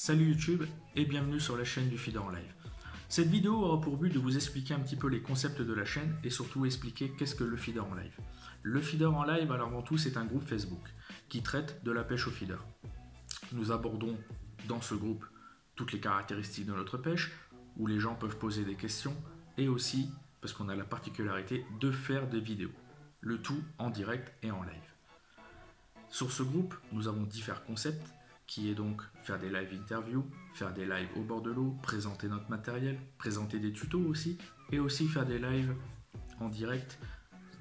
Salut YouTube et bienvenue sur la chaîne du Feeder en live. Cette vidéo aura pour but de vous expliquer un petit peu les concepts de la chaîne et surtout expliquer qu'est-ce que le Feeder en live. Le Feeder en live, alors avant tout, c'est un groupe Facebook qui traite de la pêche au feeder. Nous abordons dans ce groupe toutes les caractéristiques de notre pêche, où les gens peuvent poser des questions et aussi, parce qu'on a la particularité de faire des vidéos. Le tout en direct et en live. Sur ce groupe, nous avons différents concepts, qui est donc faire des live interviews, faire des lives au bord de l'eau, présenter notre matériel, présenter des tutos aussi, et aussi faire des lives en direct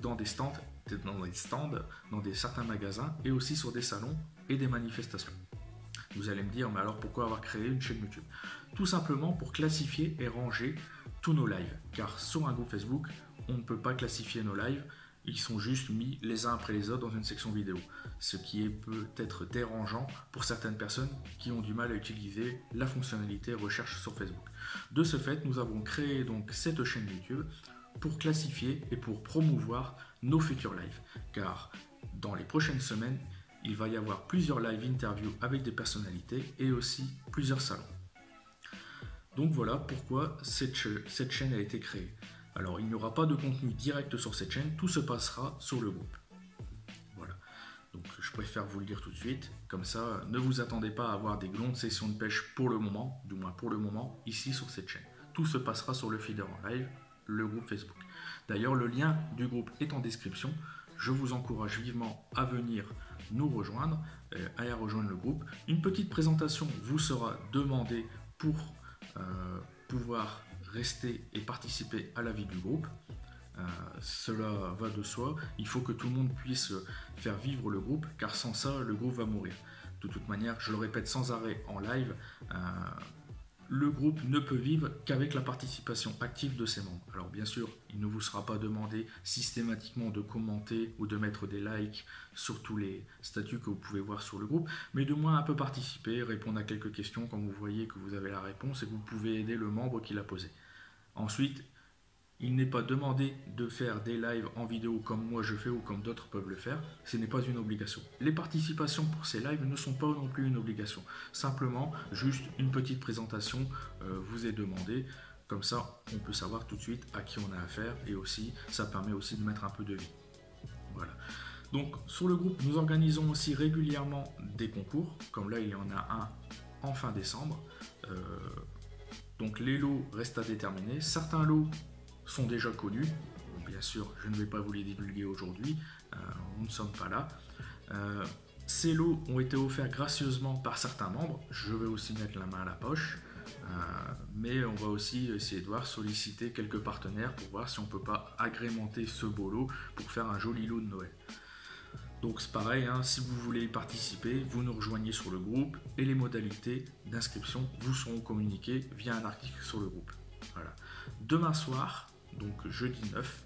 dans des stands, dans certains magasins, et aussi sur des salons et des manifestations. Vous allez me dire, mais alors pourquoi avoir créé une chaîne YouTube? Tout simplement pour classifier et ranger tous nos lives, car sur un groupe Facebook, on ne peut pas classifier nos lives, ils sont juste mis les uns après les autres dans une section vidéo, ce qui est peut-être dérangeant pour certaines personnes qui ont du mal à utiliser la fonctionnalité recherche sur Facebook. De ce fait, nous avons créé donc cette chaîne YouTube pour classifier et pour promouvoir nos futurs lives, car dans les prochaines semaines, il va y avoir plusieurs live interviews avec des personnalités et aussi plusieurs salons. Donc voilà pourquoi cette chaîne a été créée. Alors, il n'y aura pas de contenu direct sur cette chaîne, tout se passera sur le groupe. Voilà. Donc, je préfère vous le dire tout de suite. Comme ça, ne vous attendez pas à avoir des longues sessions de pêche pour le moment, du moins pour le moment, ici sur cette chaîne. Tout se passera sur le Feeder en live, le groupe Facebook. D'ailleurs, le lien du groupe est en description. Je vous encourage vivement à venir nous rejoindre, à rejoindre le groupe. Une petite présentation vous sera demandée pour pouvoir rester et participer à la vie du groupe. Cela va de soi, il faut que tout le monde puisse faire vivre le groupe, car sans ça, le groupe va mourir. De toute manière, je le répète sans arrêt en live, le groupe ne peut vivre qu'avec la participation active de ses membres. Alors bien sûr, il ne vous sera pas demandé systématiquement de commenter ou de mettre des likes sur tous les statuts que vous pouvez voir sur le groupe, mais de moins un peu participer, répondre à quelques questions quand vous voyez que vous avez la réponse et que vous pouvez aider le membre qui l'a posé. Ensuite, il n'est pas demandé de faire des lives en vidéo comme moi je fais ou comme d'autres peuvent le faire, ce n'est pas une obligation. Les participations pour ces lives ne sont pas non plus une obligation. Simplement, juste une petite présentation vous est demandée, comme ça on peut savoir tout de suite à qui on a affaire et aussi ça permet aussi de mettre un peu de vie. Voilà. Donc sur le groupe, nous organisons aussi régulièrement des concours, comme là il y en a un en fin décembre. Donc les lots restent à déterminer. Certains lots sont déjà connus. Bien sûr, je ne vais pas vous les divulguer aujourd'hui. Nous ne sommes pas là. Ces lots ont été offerts gracieusement par certains membres. Je vais aussi mettre la main à la poche. Mais on va aussi essayer de voir solliciter quelques partenaires pour voir si on ne peut pas agrémenter ce beau lot pour faire un joli lot de Noël. Donc c'est pareil, hein, si vous voulez y participer, vous nous rejoignez sur le groupe et les modalités d'inscription vous seront communiquées via un article sur le groupe. Voilà. Demain soir, donc jeudi 9,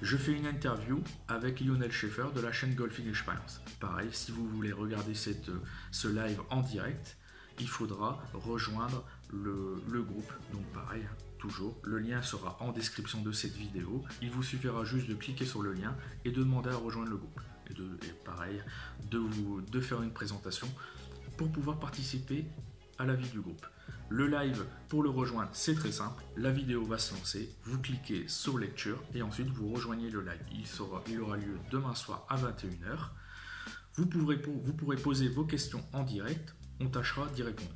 je fais une interview avec Lionel Schaeffer de la chaîne Golfing Experience. Pareil, si vous voulez regarder ce live en direct, il faudra rejoindre le groupe. Donc pareil, toujours, le lien sera en description de cette vidéo. Il vous suffira juste de cliquer sur le lien et de demander à rejoindre le groupe. Et pareil, de faire une présentation pour pouvoir participer à la vie du groupe. Le live, pour le rejoindre, c'est très simple. La vidéo va se lancer, vous cliquez sur lecture et ensuite vous rejoignez le live. Il aura lieu demain soir à 21 h. Vous pourrez poser vos questions en direct, on tâchera d'y répondre.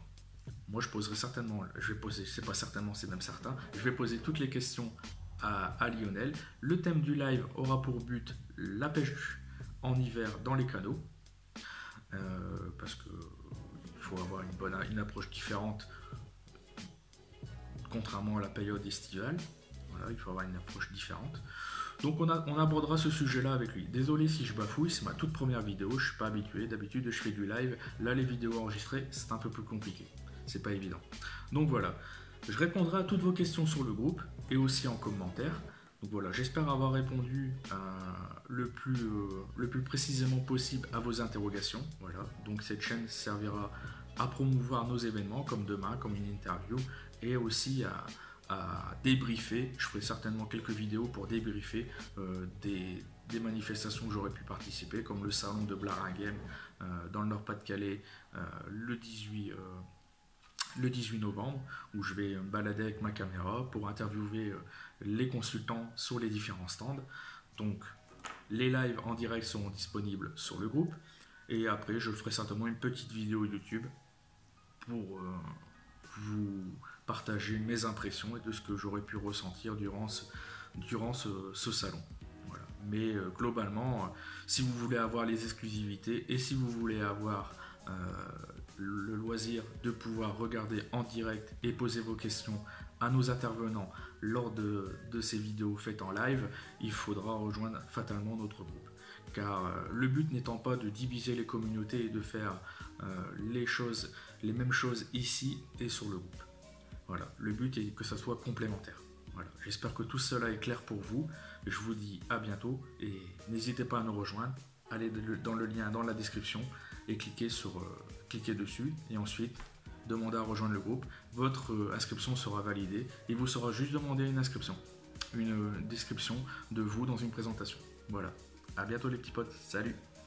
Moi je poserai certainement, c'est pas certainement, c'est même certain, je vais poser toutes les questions à Lionel. Le thème du live aura pour but la pêche en hiver dans les canaux, parce que il faut avoir une approche différente contrairement à la période estivale. Voilà, il faut avoir une approche différente. Donc on abordera ce sujet-là avec lui. Désolé si je bafouille, c'est ma toute première vidéo, je ne suis pas habitué. D'habitude je fais du live. Là les vidéos enregistrées, c'est un peu plus compliqué. C'est pas évident. Donc voilà, je répondrai à toutes vos questions sur le groupe et aussi en commentaire. Donc voilà, j'espère avoir répondu le plus précisément possible à vos interrogations. Voilà, donc cette chaîne servira à promouvoir nos événements comme demain, comme une interview et aussi à débriefer. Je ferai certainement quelques vidéos pour débriefer des manifestations que j'aurais pu participer, comme le salon de Blaringhem dans le Nord-Pas-de-Calais le 18 novembre, où je vais me balader avec ma caméra pour interviewer les consultants sur les différents stands. Donc les lives en direct seront disponibles sur le groupe, et après je ferai certainement une petite vidéo YouTube pour vous partager mes impressions et de ce que j'aurais pu ressentir durant ce salon. Voilà. Mais globalement, si vous voulez avoir les exclusivités et si vous voulez avoir le loisir de pouvoir regarder en direct et poser vos questions à nos intervenants lors de ces vidéos faites en live, il faudra rejoindre fatalement notre groupe. Car le but n'étant pas de diviser les communautés et de faire les mêmes choses ici et sur le groupe. Voilà, le but est que ça soit complémentaire. Voilà. J'espère que tout cela est clair pour vous. Je vous dis à bientôt et n'hésitez pas à nous rejoindre. Allez dans le lien dans la description et cliquez dessus et ensuite demandez à rejoindre le groupe. Votre inscription sera validée et vous sera juste demandé une description de vous dans une présentation. Voilà, à bientôt les petits potes, salut!